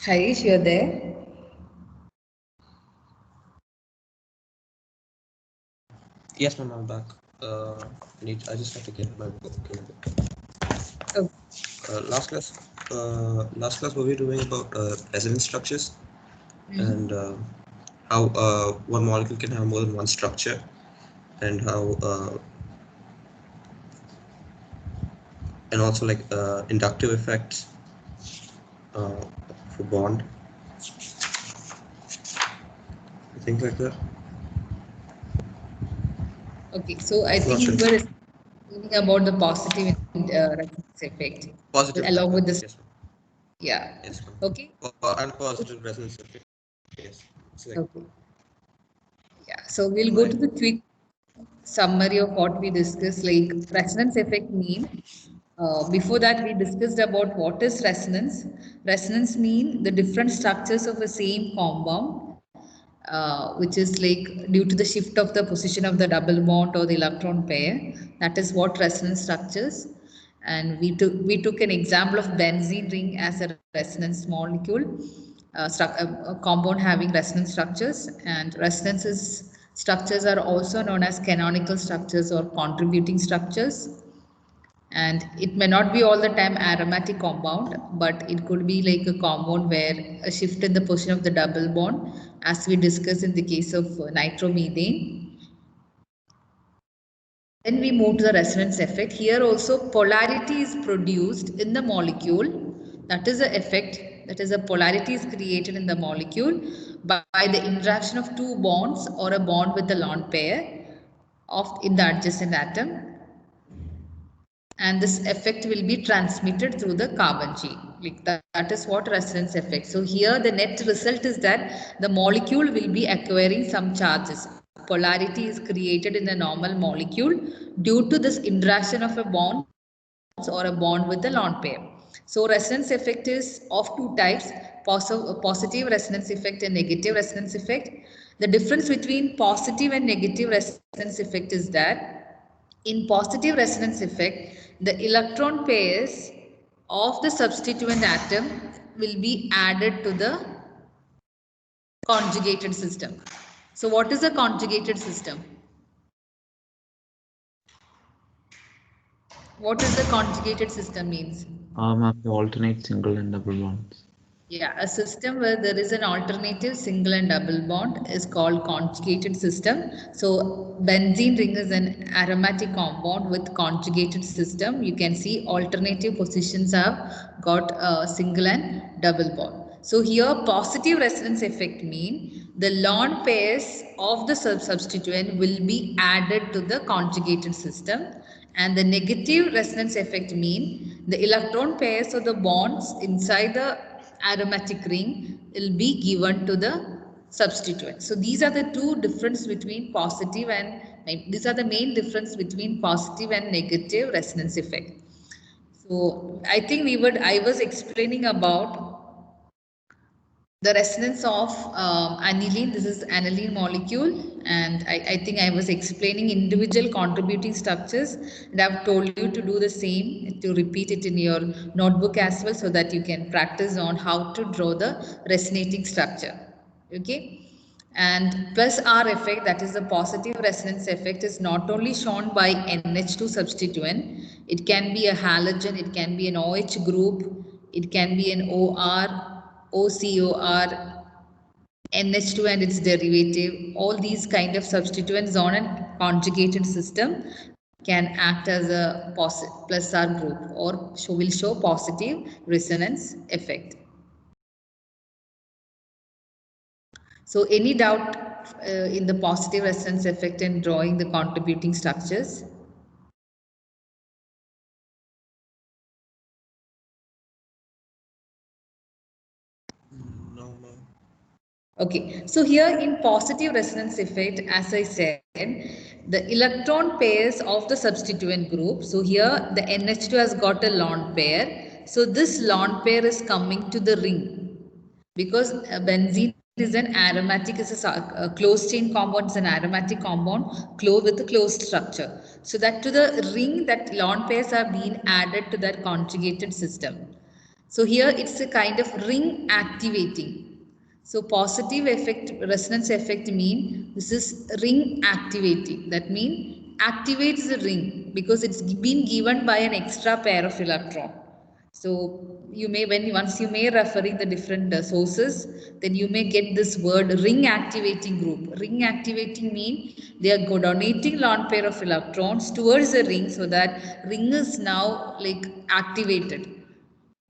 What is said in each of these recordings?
Harish, you're there? Yes, ma'am, I'm back. I just have to get my book. Okay. Last class, what we were doing about resonance structures and how one molecule can have more than one structure, and how and also like inductive effects for bond, things like that. Okay, so I think Not you sure. were speaking about the positive resonance effect, Positive, along with this. yes, ma'am. Yeah. Yes, ma'am. Okay. And positive resonance effect. Yes. It's like Okay. Yeah. So we'll go to the quick summary of what we discussed. Like resonance effect mean. Before that, we discussed about what is resonance. Resonance mean the different structures of a same compound, which is like due to the shift of the position of the double bond or the electron pair. That is what resonance structures. And we took an example of benzene ring as a resonance molecule, a compound having resonance structures, and resonances structures are also known as canonical structures or contributing structures. And it may not be all the time aromatic compound, but it could be like a compound where a shift in the position of the double bond, as we discussed in the case of nitromethane. Then we move to the resonance effect. Here also polarity is produced in the molecule. That is the effect. That is, a polarity is created in the molecule by the interaction of two bonds or a bond with a lone pair of in the adjacent atom, and this effect will be transmitted through the carbon chain. Like that is what resonance effect. So here the net result is that the molecule will be acquiring some charges. Polarity is created in a normal molecule due to this interaction of a bond or a bond with a lone pair. So resonance effect is of two types: positive resonance effect and negative resonance effect. The difference between positive and negative resonance effect is that in positive resonance effect, the electron pairs of the substituent atom will be added to the conjugated system. So what is a conjugated system? What is the conjugated system means? Ma'am, the alternate single and double bonds. Yeah, a system where there is an alternative single and double bond is called conjugated system. So benzene ring is an aromatic compound with conjugated system. You can see alternative positions have got a single and double bond. So here positive resonance effect mean the lone pairs of the substituent will be added to the conjugated system, and the negative resonance effect mean the electron pairs of the bonds inside the aromatic ring will be given to the substituent. So these are the two difference between positive and these are the main difference between positive and negative resonance effect. So I think I was explaining about the resonance of aniline. This is aniline molecule, and I think I was explaining individual contributing structures, and I've told you to do the same, to repeat it in your notebook as well, so that you can practice on how to draw the resonating structure. Okay. And plus R effect, that is the positive resonance effect, is not only shown by NH2 substituent, it can be a halogen, it can be an OH group, it can be an OR, OCOR, NH2 and its derivative. All these kind of substituents on a conjugated system can act as a plus R group, or will show positive resonance effect. So any doubt in the positive resonance effect in drawing the contributing structures? No, ma'am. Okay, so here in positive resonance effect, as I said, the electron pairs of the substituent group. So here the NH2 has got a lone pair. So this lone pair is coming to the ring, because benzene is an aromatic, is a closed chain compound, is an aromatic compound with a closed structure. So that to the ring, that lone pairs are being added to that conjugated system. So here it's a kind of ring activating. So positive effect, resonance effect mean this is ring activating. That means activates the ring because it's been given by an extra pair of electron. So you may, once you may referring the different sources, then you may get this word ring activating group. Ring activating mean they are donating lone pair of electrons towards the ring so that ring is now like activated.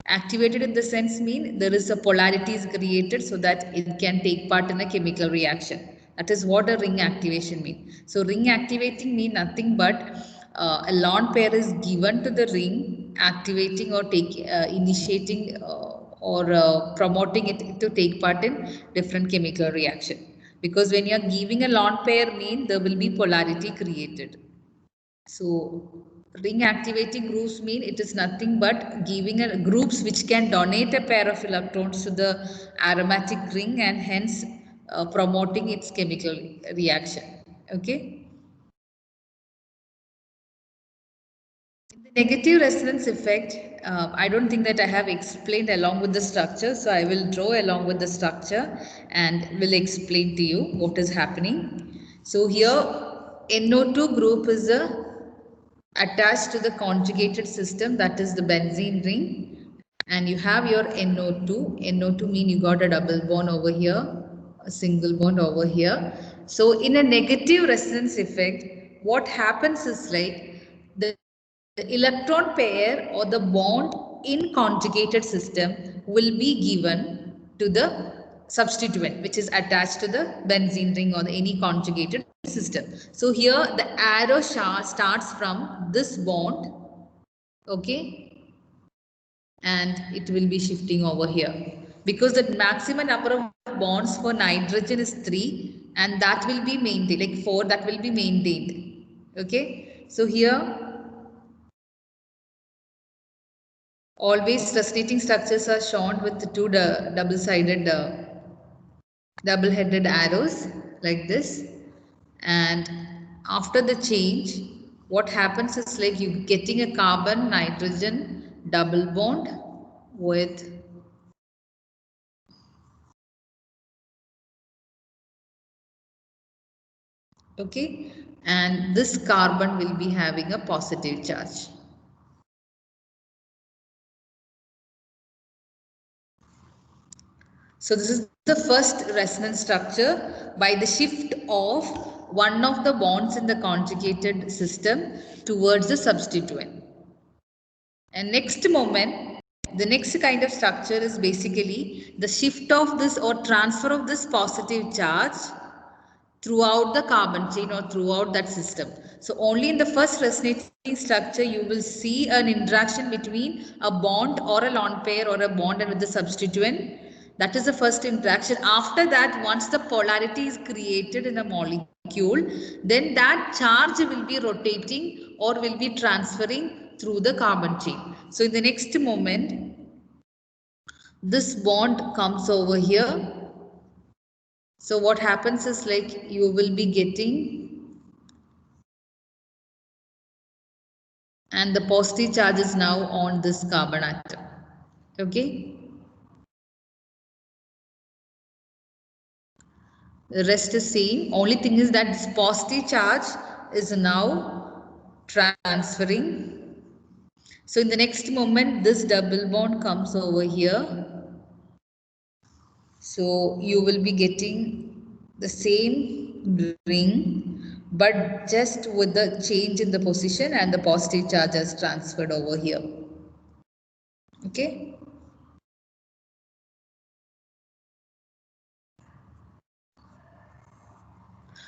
Activated in the sense mean there is a polarity is created so that it can take part in a chemical reaction. That is what a ring activation means. So ring activating mean nothing but a lone pair is given to the ring, activating or initiating or promoting it to take part in different chemical reaction. Because when you are giving a lone pair mean there will be polarity created. So ring activating groups mean it is nothing but giving a groups which can donate a pair of electrons to the aromatic ring and hence promoting its chemical reaction. Okay. In the negative resonance effect, I don't think that I have explained along with the structure. So I will draw along with the structure and will explain to you what is happening. So here NO2 group is attached to the conjugated system, that is the benzene ring, and you have your NO2. NO2 mean you got a double bond over here, a single bond over here. So in a negative resonance effect, what happens is like the electron pair or the bond in conjugated system will be given to the substituent which is attached to the benzene ring or any conjugated system. So here the arrow starts from this bond, okay, and it will be shifting over here because the maximum number of bonds for nitrogen is 3 and that will be maintained, like 4 that will be maintained. Okay, so here always resonating structures are shown with two double-sided double-headed arrows like this, and after the change what happens is like you getting a carbon nitrogen double bond with okay, and this carbon will be having a positive charge. So this is the first resonance structure by the shift of one of the bonds in the conjugated system towards the substituent. And next moment, the next kind of structure is basically the shift of this or transfer of this positive charge throughout the carbon chain or throughout that system. So only in the first resonating structure you will see an interaction between a bond or a lone pair or a bond with the substituent. That is the first interaction. After that, once the polarity is created in a molecule, then that charge will be rotating or will be transferring through the carbon chain. So in the next moment, this bond comes over here. So what happens is like you will be getting, and the positive charge is now on this carbon atom. Okay. The rest is same. Only thing is that this positive charge is now transferring. So in the next moment, this double bond comes over here. So you will be getting the same ring, but just with the change in the position and the positive charge has transferred over here. Okay.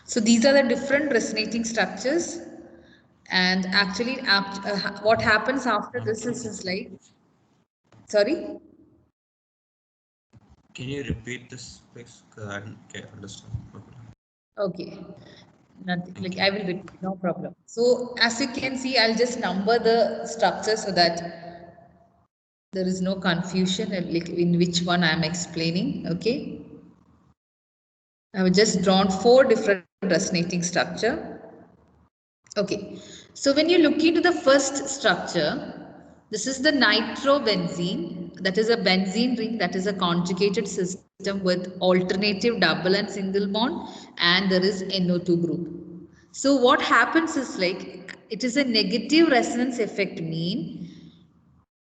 So these are the different resonating structures, and actually what happens after this is like, sorry? Can you repeat this, please? I can't understand. Okay. Nothing, Thank like you. I will repeat, no problem. So as you can see, I'll just number the structures so that there is no confusion like in which one I am explaining. Okay. I have just drawn 4 different resonating structure. Okay. So when you look into the first structure, this is the nitrobenzene. that is a benzene ring, that is a conjugated system with alternative double and single bond, and there is NO2 group. So what happens is like, it is a negative resonance effect, mean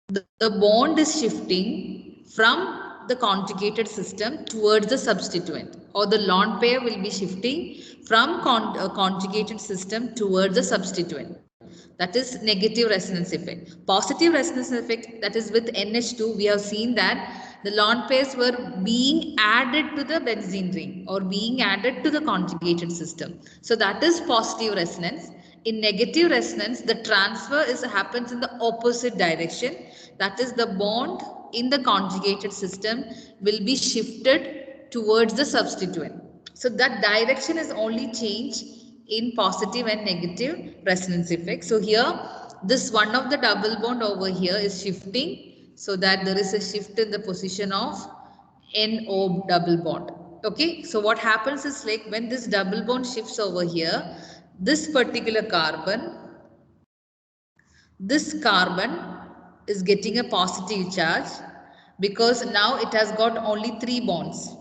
the bond is shifting from the conjugated system towards the substituent, or the lone pair will be shifting from conjugated system towards the substituent. That is negative resonance effect. Positive resonance effect, that is with NH2, we have seen that the lone pairs were being added to the benzene ring or being added to the conjugated system. So that is positive resonance. In negative resonance, the transfer happens in the opposite direction. That is, the bond in the conjugated system will be shifted towards the substituent. So that direction is only changed in positive and negative resonance effect. So here, this one of the double bond over here is shifting, so that there is a shift in the position of NO double bond. Okay, so what happens is like, when this double bond shifts over here, this particular carbon, this carbon is getting a positive charge, because now it has got only 3 bonds.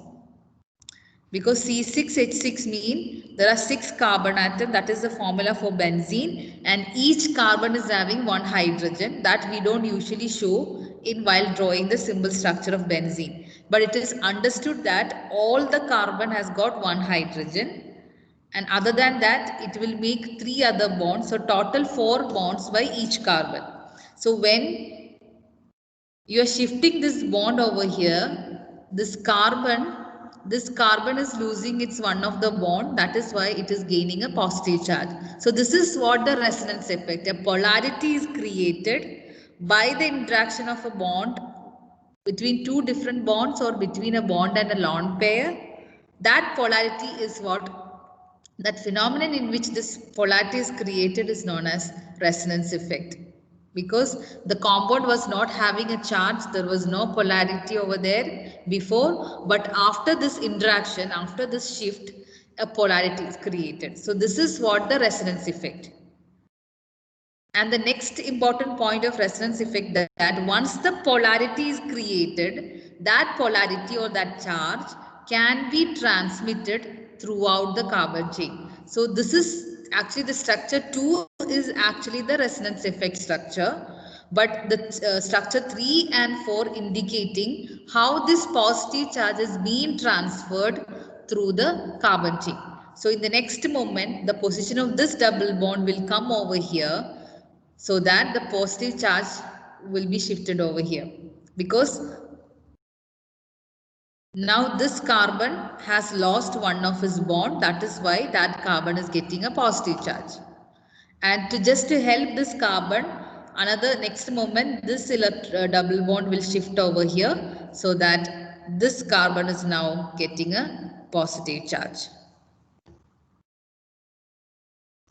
Because C6H6 mean there are 6 carbon atoms, that is the formula for benzene, and each carbon is having 1 hydrogen that we don't usually show in while drawing the symbol structure of benzene. But it is understood that all the carbon has got 1 hydrogen, and other than that it will make 3 other bonds, so total 4 bonds by each carbon. So when you are shifting this bond over here, this carbon is losing its one of the bond, that is why it is gaining a positive charge. So this is what the resonance effect, a polarity is created by the interaction of a bond between 2 different bonds or between a bond and a lone pair. That polarity is what, that phenomenon in which this polarity is created is known as resonance effect. Because the compound was not having a charge, there was no polarity over there before, but after this interaction, after this shift, a polarity is created. So this is what the resonance effect. And the next important point of resonance effect, that once the polarity is created, that polarity or that charge can be transmitted throughout the carbon chain. So this is actually the structure 2 is actually the resonance effect structure, but the structure 3 and 4 indicating how this positive charge is being transferred through the carbon chain. So in the next moment, the position of this double bond will come over here, so that the positive charge will be shifted over here, because now this carbon has lost one of its bond, that is why that carbon is getting a positive charge. And just to help this carbon, another next moment this double bond will shift over here, so that this carbon is now getting a positive charge.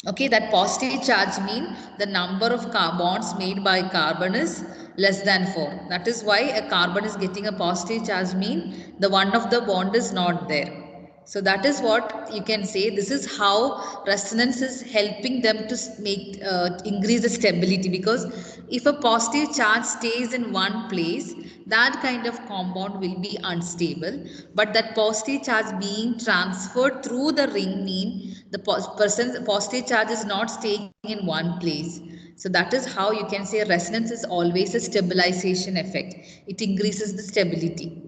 Okay, that positive charge mean the number of bonds made by carbon is less than 4. That is why a carbon is getting a positive charge, mean the one of the bond is not there. So that is what you can say. This is how resonance is helping them to make increase the stability, because if a positive charge stays in one place, that kind of compound will be unstable. But that positive charge being transferred through the ring mean the positive charge is not staying in one place. So that is how you can say resonance is always a stabilization effect. It increases the stability.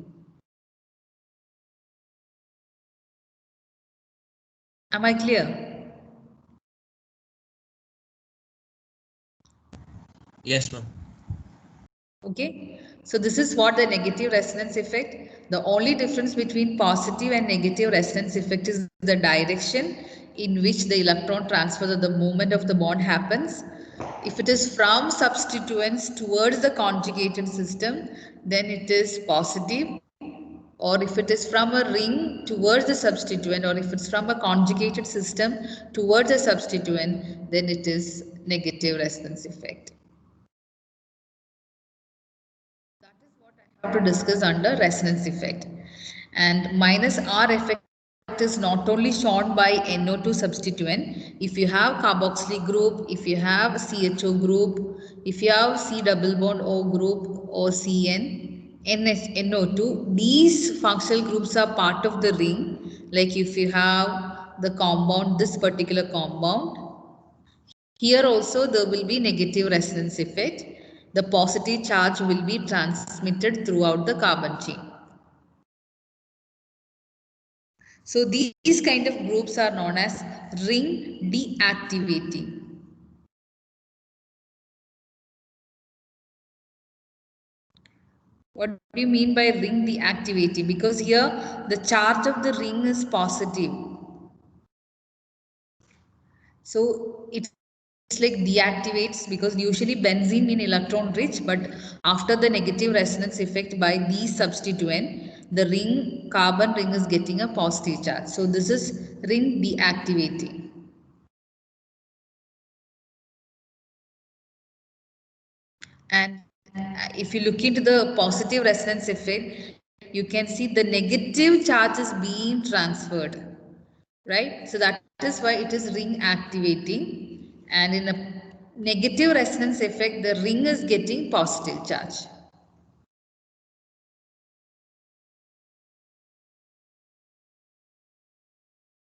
Am I clear? Yes, ma'am. Okay, so this is what the negative resonance effect. The only difference between positive and negative resonance effect is the direction in which the electron transfer or the movement of the bond happens. If it is from substituents towards the conjugated system, then it is positive. Or if it is from a ring towards the substituent, or if it's from a conjugated system towards a substituent, then it is negative resonance effect. That is what I have to discuss under resonance effect. And minus R effect is not only shown by NO2 substituent. If you have carboxylic group, if you have CHO group, if you have C double bond O group or CN, NO2. These functional groups are part of the ring. Like if you have the compound, this particular compound, here also there will be negative resonance effect. The positive charge will be transmitted throughout the carbon chain. So these kind of groups are known as ring deactivating. What do you mean by ring deactivating? Because here the charge of the ring is positive. So it's like deactivates, because usually benzene mean electron rich, but after the negative resonance effect by these substituent, the ring carbon ring is getting a positive charge. So this is ring deactivating. And if you look into the positive resonance effect, you can see the negative charge is being transferred, right? So that is why it is ring activating, and in a negative resonance effect, the ring is getting positive charge.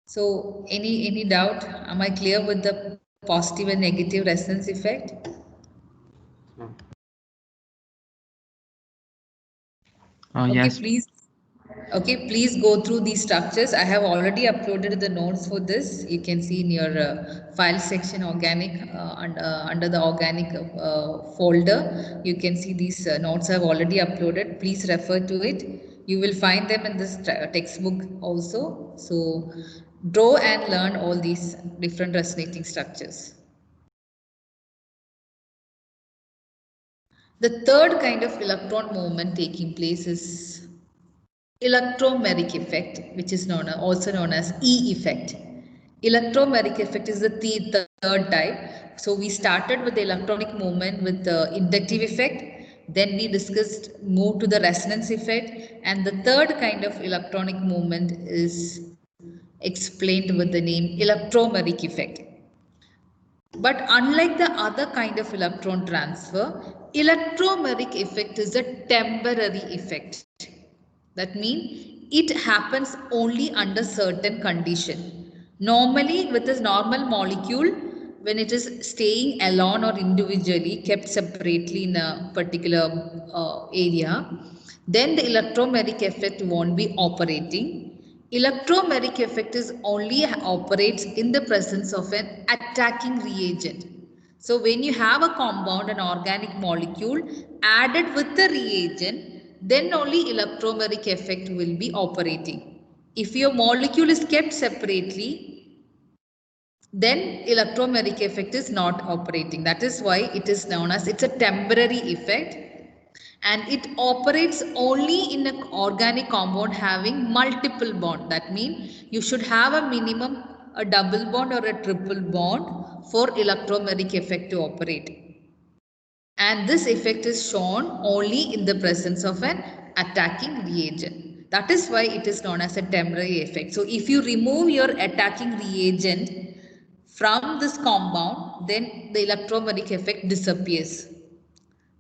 So any doubt? Am I clear with the positive and negative resonance effect? Okay, Yes. please. Okay, please go through these structures. I have already uploaded the notes for this. You can see in your file section, organic, under the organic folder. You can see these notes I have already uploaded. Please refer to it. You will find them in this textbook also. So draw and learn all these different resonating structures. The third kind of electron movement taking place is electromeric effect, which is also known as E effect. Electromeric effect is the third type. So we started with the electronic movement with the inductive effect. Then we moved to the resonance effect. And the third kind of electronic movement is explained with the name electromeric effect. But unlike the other kind of electron transfer, electromeric effect is a temporary effect. That means it happens only under certain condition. Normally with this normal molecule, when it is staying alone or individually kept separately in a particular area, then the electromeric effect won't be operating. Electromeric effect is only operates in the presence of an attacking reagent. So when you have a compound, an organic molecule added with the reagent, then only electromeric effect will be operating. If your molecule is kept separately, then electromeric effect is not operating. That is why it is known as, it's a temporary effect, and it operates only in an organic compound having multiple bond. That means you should have a minimum a double bond or a triple bond for electromeric effect to operate. And this effect is shown only in the presence of an attacking reagent. That is why it is known as a temporary effect. So if you remove your attacking reagent from this compound, then the electromeric effect disappears.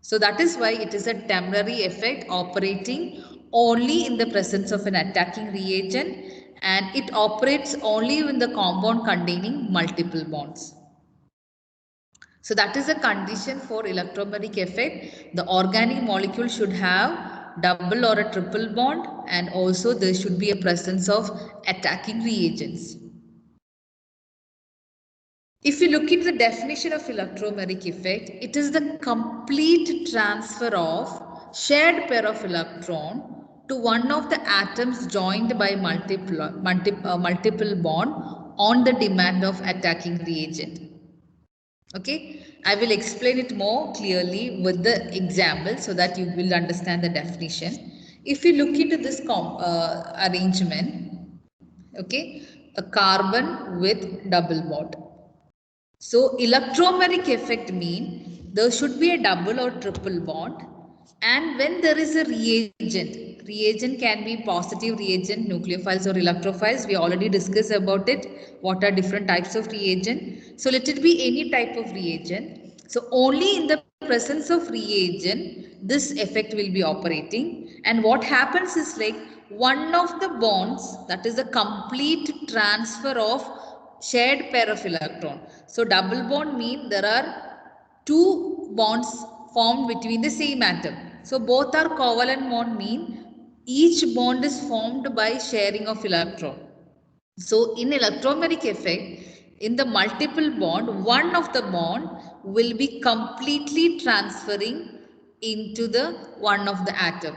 So that is why it is a temporary effect operating only in the presence of an attacking reagent, and it operates only in the compound containing multiple bonds. So that is a condition for electromeric effect. The organic molecule should have double or a triple bond, and also there should be a presence of attacking reagents. If you look at the definition of electromeric effect, it is the complete transfer of shared pair of electron to one of the atoms joined by multiple bond on the demand of attacking reagent. Okay, I will explain it more clearly with the example so that you will understand the definition. If you look into this arrangement, okay, a carbon with double bond. So electromeric effect mean there should be a double or triple bond, and when there is a reagent can be positive reagent, nucleophiles or electrophiles. We already discussed about it. What are different types of reagent? So let it be any type of reagent. So only in the presence of reagent, this effect will be operating. And what happens is like one of the bonds, that is a complete transfer of shared pair of electron. So double bond mean there are two bonds formed between the same atom. So both are covalent bond mean each bond is formed by sharing of electron. So in electromagnetic effect, in the multiple bond, one of the bond will be completely transferring into the one of the atom.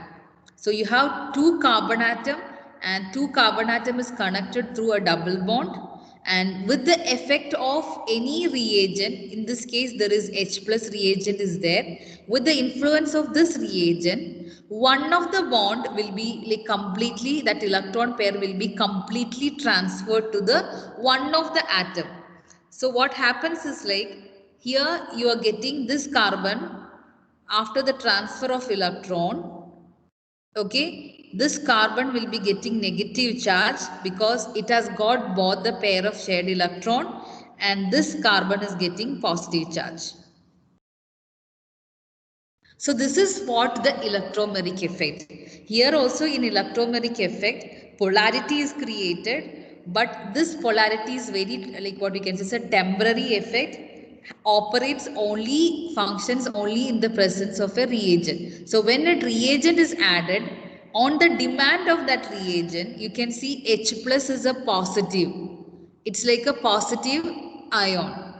So you have two carbon atom and two carbon atom is connected through a double bond, and with the effect of any reagent, in this case there is H plus reagent is there, with the influence of this reagent, one of the bond will be like completely, that electron pair will be completely transferred to the one of the atom. So what happens is like here you are getting this carbon after the transfer of electron. Okay, this carbon will be getting negative charge because it has got both the pair of shared electron, and this carbon is getting positive charge. So this is what the electromagnetic effect. Here also in electromagnetic effect, polarity is created, but this polarity is very, like what we can say, is a temporary effect, operates only, functions only in the presence of a reagent. So when a reagent is added, on the demand of that reagent, you can see H plus is a positive. It's like a positive ion,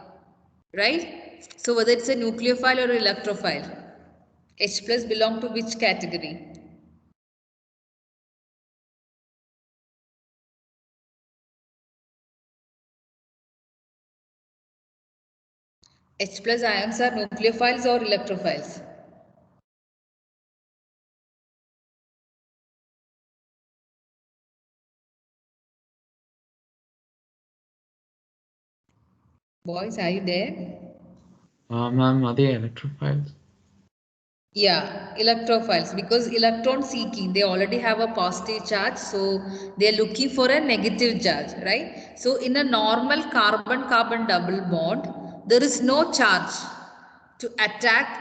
right? So whether it's a nucleophile or electrophile, H plus belong to which category? H plus ions are nucleophiles or electrophiles? Boys, are you there? Ma'am, are they electrophiles? Yeah, electrophiles, because electron seeking, they already have a positive charge, so they are looking for a negative charge, right? So in a normal carbon-carbon double bond, there is no charge to attack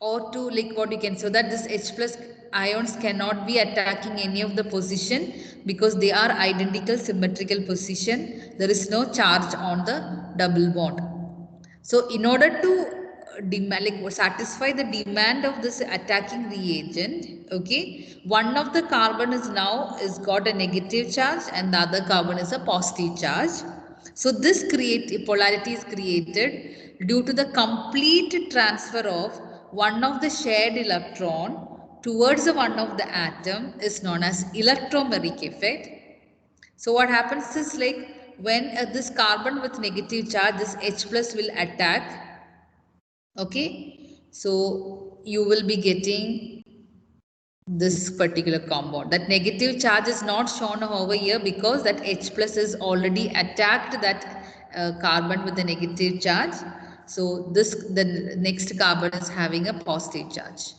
or to, like what you can, so that this H plus ions cannot be attacking any of the position because they are identical symmetrical position. There is no charge on the double bond. So in order to like satisfy the demand of this attacking reagent, okay, one of the carbon is now is got a negative charge and the other carbon is a positive charge. So this polarity is created due to the complete transfer of one of the shared electron towards the one of the atom is known as electromagnetic effect. So what happens is like when this carbon with negative charge, this H plus will attack. Okay, so you will be getting this particular compound. That negative charge is not shown over here because that H plus is already attacked that carbon with a negative charge. So the next carbon is having a positive charge.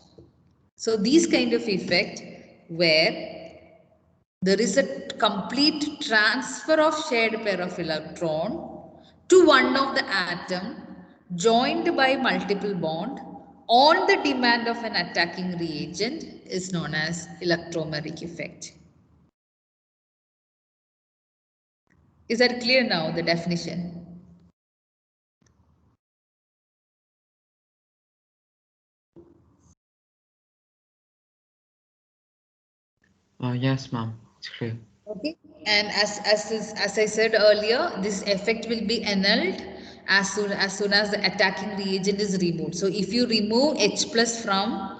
So these kind of effect where there is a complete transfer of shared pair of electron to one of the atom joined by multiple bond on the demand of an attacking reagent is known as electromagnetic effect. Is that clear now, the definition? Yes, ma'am. It's clear. Okay, and as I said earlier, this effect will be annulled as soon as the attacking reagent is removed. So if you remove H plus from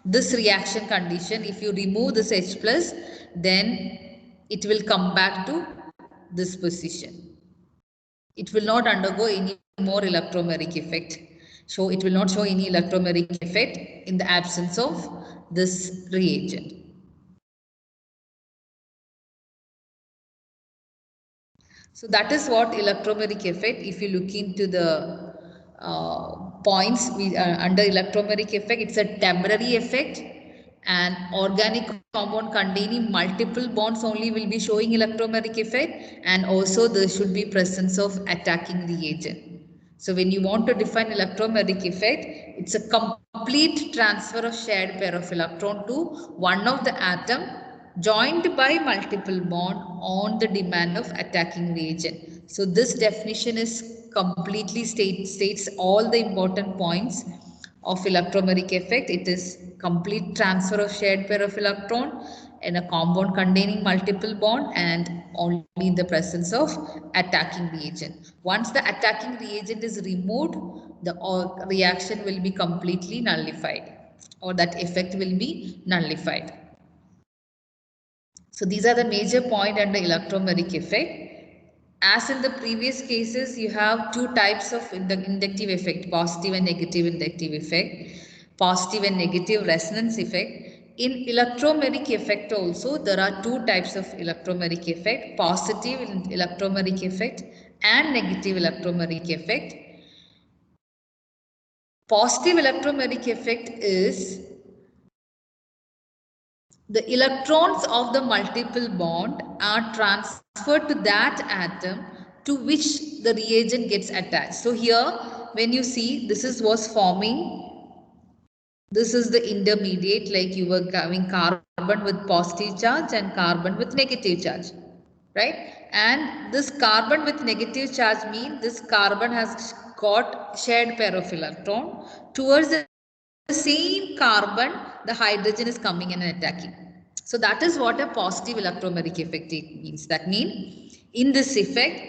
this reaction condition, if you remove this H plus, then it will come back to this position. It will not undergo any more electromagnetic effect. So it will not show any electromagnetic effect in the absence of this reagent. So that is what electromagnetic effect. If you look into the points under electromagnetic effect, it's a temporary effect. And organic compound containing multiple bonds only will be showing electromagnetic effect, and also there should be presence of attacking reagent. So when you want to define electromagnetic effect, it's a complete transfer of shared pair of electron to one of the atom joined by multiple bond on the demand of attacking reagent. So this definition is completely states all the important points of electromagnetic effect. It is complete transfer of shared pair of electron in a compound containing multiple bond and only in the presence of attacking reagent. Once the attacking reagent is removed, the reaction will be completely nullified, or that effect will be nullified. So these are the major point under electromagnetic effect. As in the previous cases, you have two types of inductive effect, positive and negative inductive effect, positive and negative resonance effect. In electromagnetic effect also, there are two types of electromagnetic effect, positive electromagnetic effect and negative electromagnetic effect. Positive electromagnetic effect is the electrons of the multiple bond are transferred to that atom to which the reagent gets attached. So here, when you see, this is was forming, this is the intermediate, like you were having carbon with positive charge and carbon with negative charge, right? And this carbon with negative charge means this carbon has got shared pair of electron. Towards the same carbon, the hydrogen is coming in and attacking. So that is what a positive electromagnetic effect means. That means in this effect,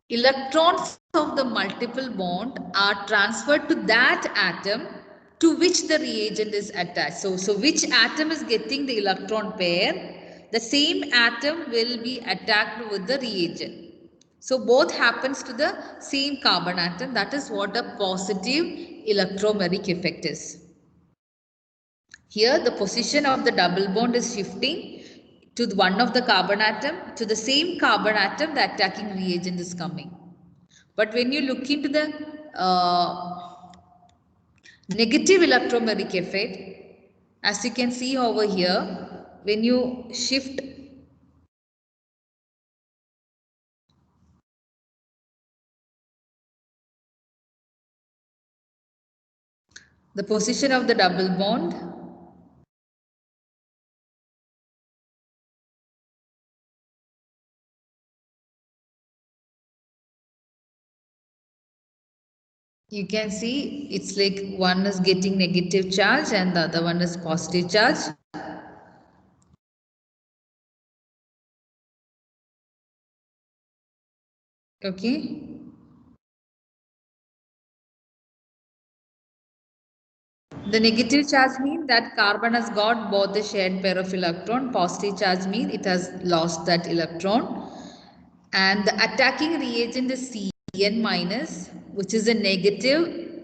electrons of the multiple bond are transferred to that atom to which the reagent is attached. So which atom is getting the electron pair, the same atom will be attacked with the reagent. So both happens to the same carbon atom. That is what a positive electromagnetic effect is. Here the position of the double bond is shifting to one of the carbon atom. To the same carbon atom, the attacking reagent is coming. But when you look into the negative electromagnetic effect, as you can see over here, when you shift the position of the double bond, you can see it's like one is getting negative charge and the other one is positive charge. Okay. The negative charge means that carbon has got both the shared pair of electron. Positive charge means it has lost that electron. And the attacking reagent is Cn minus, which is a negative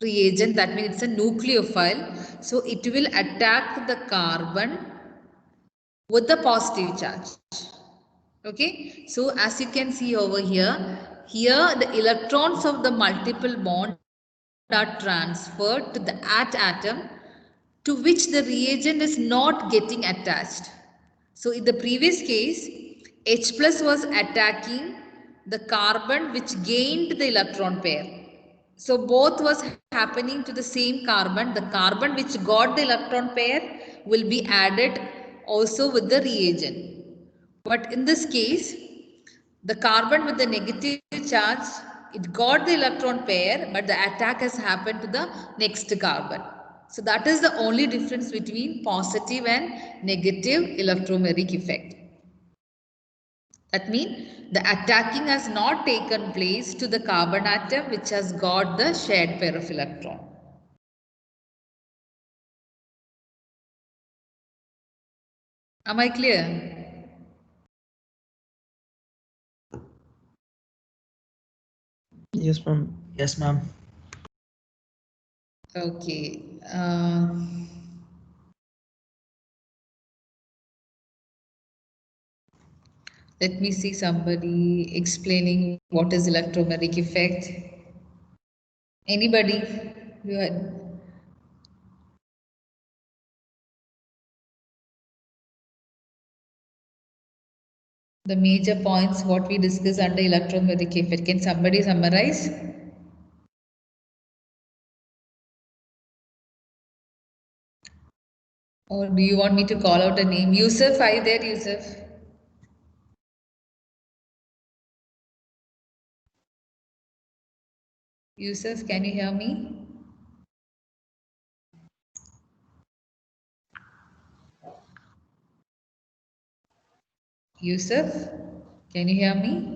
reagent. That means it's a nucleophile. So it will attack the carbon with the positive charge. Okay. So as you can see over here, here the electrons of the multiple bond are transferred to the atom to which the reagent is not getting attached. So in the previous case, H plus was attacking the carbon which gained the electron pair. So both was happening to the same carbon. The carbon which got the electron pair will be added also with the reagent. But in this case, the carbon with the negative charge, it got the electron pair, but the attack has happened to the next carbon. So that is the only difference between positive and negative electromagnetic effect. That means the attacking has not taken place to the carbon atom which has got the shared pair of electron. Am I clear? Yes, ma'am. Yes, ma'am. Okay. Let me see somebody explaining what is electromagnetic effect. Anybody? Go ahead. The major points what we discussed under electromagnetic effect. Can somebody summarize? Or do you want me to call out a name? Yusuf, are you there, Yusuf? Yusuf, can you hear me? Yusuf, can you hear me?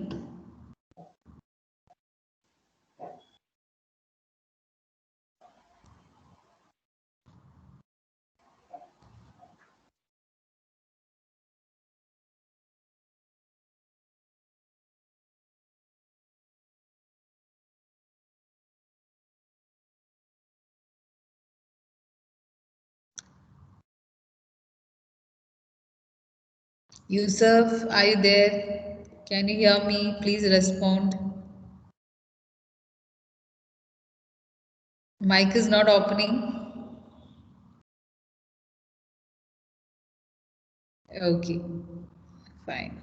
Yusuf, are you there? Can you hear me? Please respond. Mic is not opening. Okay, fine.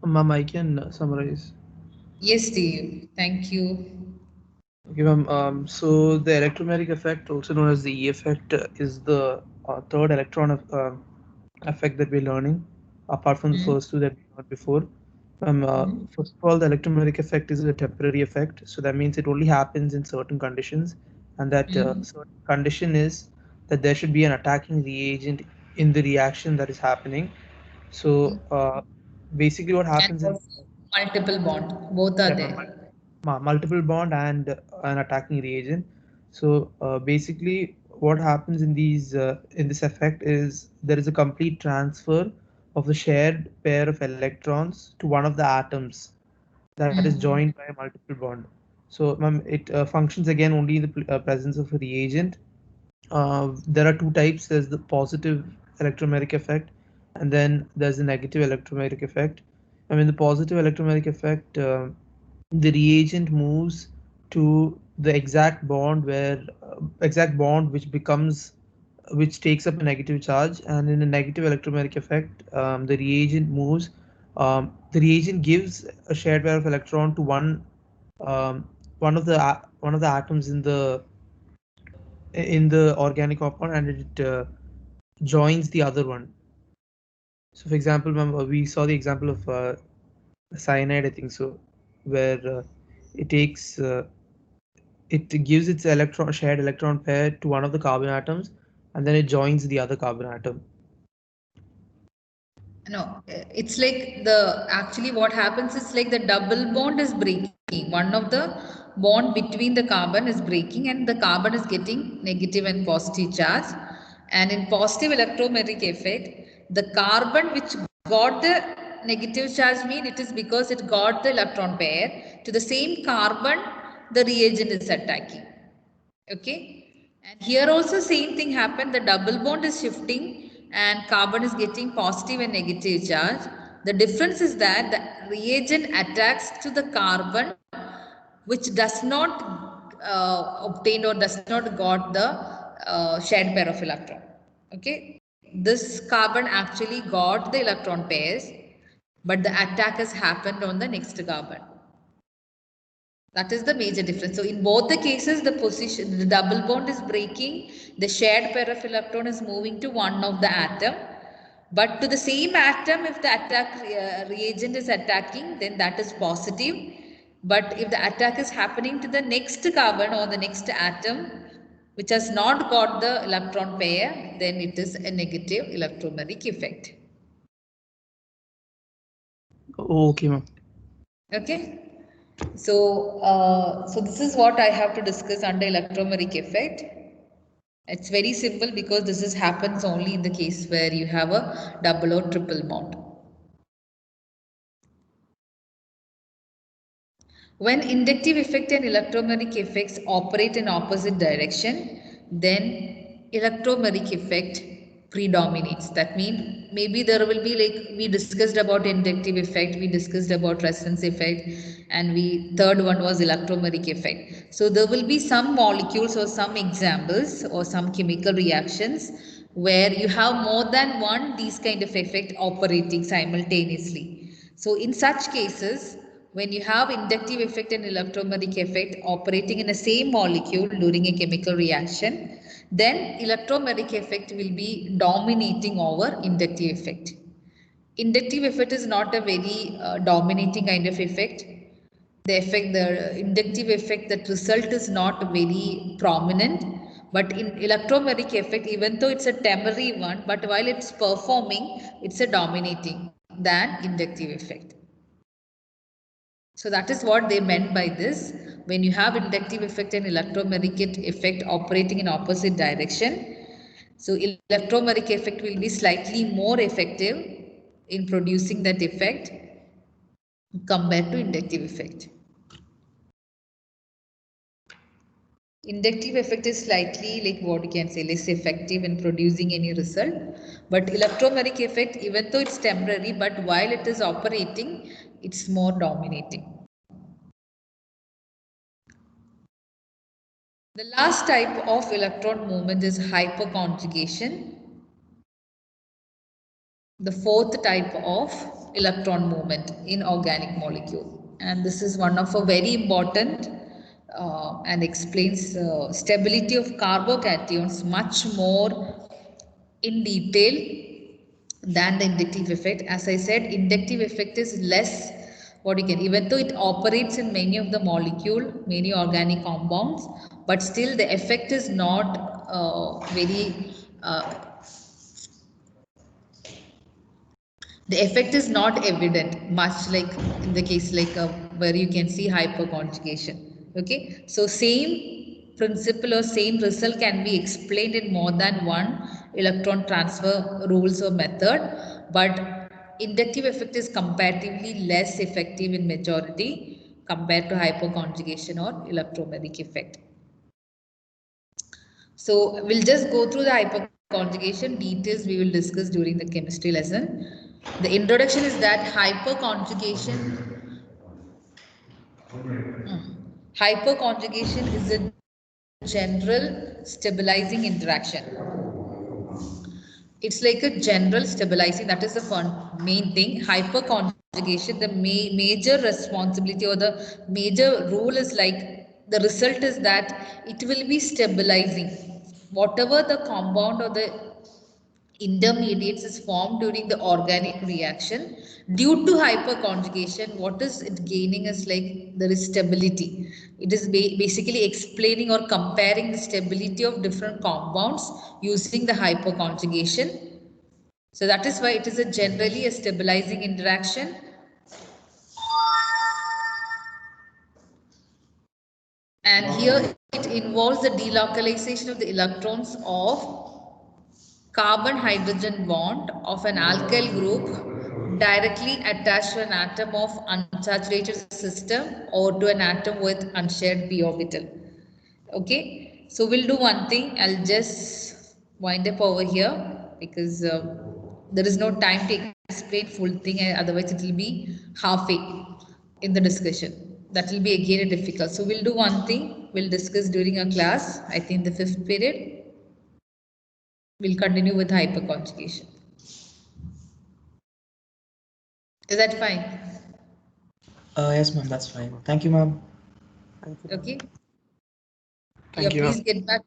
Ma'am, I can summarize. Yes, Steve. Thank you. Okay, ma'am. So the electromagnetic effect, also known as the E effect, is the third electron effect that we're learning, apart from the first two that we learned before. First of all, the electromagnetic effect is a temporary effect, so that means it only happens in certain conditions, and that certain condition is that there should be an attacking reagent in the reaction that is happening. So basically, what And happens in also multiple bond. Both are yeah, there. multiple bond and an attacking reagent. So basically, what happens in these in this effect is there is a complete transfer of the shared pair of electrons to one of the atoms that is joined by a multiple bond. So it functions again only in the presence of a reagent. There are two types. There's the positive electromagnetic effect, and then there's the negative electromagnetic effect. I mean, the positive electromagnetic effect, the reagent moves to the exact bond which takes up a negative charge, and in a negative electromagnetic effect, the reagent gives a shared pair of electron to um, one of the atoms in the organic compound, and it joins the other one. So, for example, we saw the example of cyanide, I think so, where it takes it gives its shared electron pair to one of the carbon atoms, and then it joins the other carbon atom. No, it's like actually what happens is like the double bond is breaking. One of the bond between the carbon is breaking and the carbon is getting negative and positive charge. And in positive electromagnetic effect, the carbon which got the negative charge mean it is because it got the electron pair to the same carbon the reagent is attacking. Okay, and here also same thing happened. The double bond is shifting and carbon is getting positive and negative charge. The difference is that the reagent attacks to the carbon which does not obtain or does not got the shared pair of electron. Okay, this carbon actually got the electron pairs, but the attack has happened on the next carbon. That is the major difference. So in both the cases, the double bond is breaking, the shared pair of electron is moving to one of the atom. But to the same atom, if the attack reagent is attacking, then that is positive. But if the attack is happening to the next carbon or the next atom, which has not got the electron pair, then it is a negative electromagnetic effect. Okay, ma'am. Okay. So this is what I have to discuss under electromagnetic effect. It's very simple because this happens only in the case where you have a double or triple bond. When inductive effect and electromagnetic effects operate in opposite direction, then electromagnetic effect predominates. That means maybe there will be, like we discussed about inductive effect, we discussed about resonance effect, and third one was electromeric effect. So there will be some molecules or some examples or some chemical reactions where you have more than one these kind of effect operating simultaneously. So in such cases, when you have inductive effect and electromeric effect operating in the same molecule during a chemical reaction, then electromeric effect will be dominating over inductive effect. Inductive effect is not a very dominating kind of effect. The inductive effect, that result is not very prominent. But in electromeric effect, even though it's a temporary one, but while it's performing, it's a dominating than inductive effect. So that is what they meant by this. When you have inductive effect and electromeric effect operating in opposite direction, so electromeric effect will be slightly more effective in producing that effect compared to inductive effect. Inductive effect is slightly, like what you can say, less effective in producing any result. But electromeric effect, even though it's temporary, but while it is operating, it's more dominating. The last type of electron movement is hyperconjugation. The fourth type of electron movement in organic molecule. And this is one of a very important and explains stability of carbocations much more in detail than the inductive effect. As I said, inductive effect is less what you can, even though it operates in many of the molecule, many organic compounds, but still the effect is not very the effect is not evident, much like in the case like where you can see hyperconjugation. Okay, so same principle or same result can be explained in more than one electron transfer rules or method, but inductive effect is comparatively less effective in majority compared to hyperconjugation or electromeric effect. So we'll just go through the hyperconjugation details we will discuss during the chemistry lesson. The introduction is that hyperconjugation is a general stabilizing interaction. It's like a general stabilizing, that is the main thing. Hyperconjugation, the major responsibility or the major rule is like the result is that it will be stabilizing. Whatever the compound or the intermediates is formed during the organic reaction, due to hyperconjugation, what is it gaining is like there is stability. It is basically explaining or comparing the stability of different compounds using the hyperconjugation. So that is why it is a generally a stabilizing interaction. And here it involves the delocalization of the electrons of carbon-hydrogen bond of an alkyl group directly attached to an atom of unsaturated system or to an atom with unshared p orbital. Okay, so we'll do one thing. I'll just wind up over here because there is no time to explain full thing, otherwise it will be halfway in the discussion. That will be again difficult. So we'll do one thing. We'll discuss during a class, I think the 5th period. We'll continue with hyperconjugation. Is that fine? Yes, ma'am, that's fine. Thank you, ma'am. Okay. Thank you, please ma'am. get back